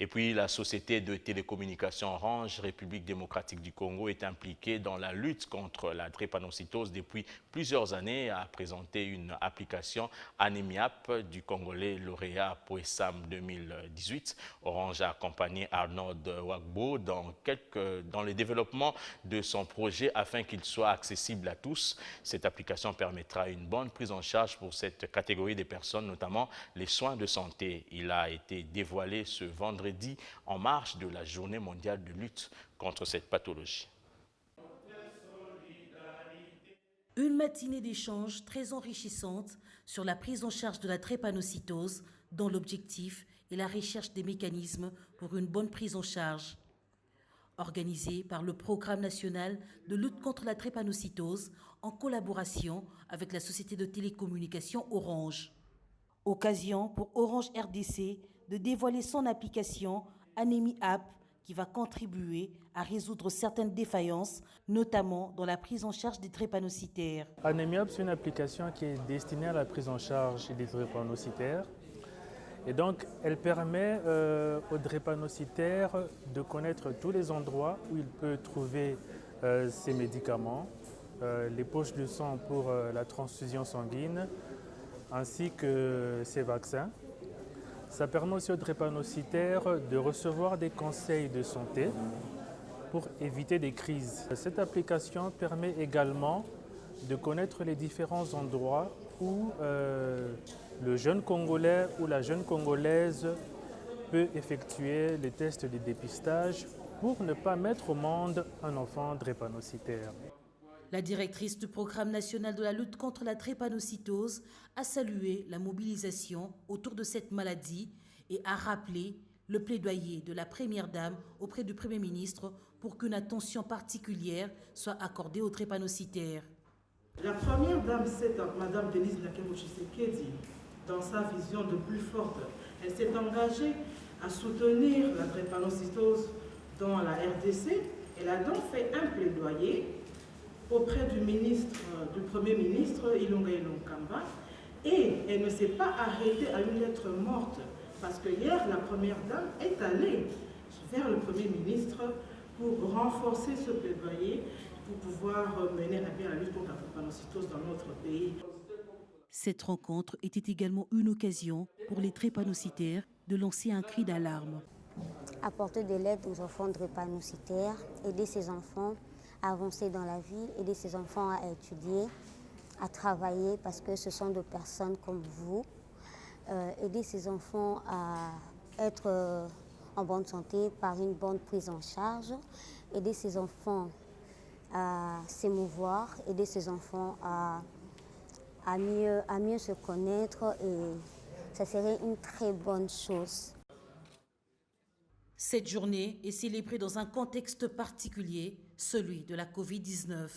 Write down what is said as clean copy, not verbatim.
Et puis, la société de télécommunications Orange, République démocratique du Congo, est impliquée dans la lutte contre la drépanocytose depuis plusieurs années et a présenté une application Anémiap du Congolais lauréat Poessam 2018. Orange a accompagné Arnaud Wagbo dans le développement de son projet afin qu'il soit accessible à tous. Cette application permettra une bonne prise en charge pour cette catégorie de personnes, notamment les soins de santé. Il a été dévoilé ce vendredi en marge de la Journée mondiale de lutte contre cette pathologie. Une matinée d'échange très enrichissante sur la prise en charge de la drépanocytose dont l'objectif est la recherche des mécanismes pour une bonne prise en charge. Organisée par le Programme national de lutte contre la drépanocytose en collaboration avec la société de télécommunications Orange. Occasion pour Orange RDC de dévoiler son application Anémie App qui va contribuer à résoudre certaines défaillances, notamment dans la prise en charge des drépanocytaires. Anémie App, c'est une application qui est destinée à la prise en charge des drépanocytaires. Et donc, elle permet aux drépanocytaires de connaître tous les endroits où il peut trouver ses médicaments, les poches de sang pour la transfusion sanguine, ainsi que ses vaccins. Ça permet aussi aux drépanocytaires de recevoir des conseils de santé pour éviter des crises. Cette application permet également de connaître les différents endroits où le jeune Congolais ou la jeune Congolaise peut effectuer les tests de dépistage pour ne pas mettre au monde un enfant drépanocytaire. La directrice du Programme national de la lutte contre la drépanocytose a salué la mobilisation autour de cette maladie et a rappelé le plaidoyer de la Première Dame auprès du Premier ministre pour qu'une attention particulière soit accordée aux drépanocytaires. La Première Dame, c'est Mme Denise Nakemo Tshisekedi, dans sa vision de plus forte. Elle s'est engagée à soutenir la drépanocytose dans la RDC. Elle a donc fait un plaidoyer auprès du Premier ministre Ilunga Ilunkamba, et elle ne s'est pas arrêtée à une lettre morte parce que hier la Première Dame est allée vers le Premier ministre pour renforcer ce plaidoyer pour pouvoir mener à bien la lutte contre la drépanocytose dans notre pays. Cette rencontre était également une occasion pour les drépanocytaires de lancer un cri d'alarme. Apporter de l'aide aux enfants drépanocytaires, aider ces enfants à avancer dans la vie, aider ces enfants à étudier, à travailler parce que ce sont des personnes comme vous. Aider ces enfants à être en bonne santé par une bonne prise en charge. Aider ces enfants à s'émouvoir, aider ces enfants à mieux se connaître et ça serait une très bonne chose. Cette journée est célébrée dans un contexte particulier, celui de la Covid-19.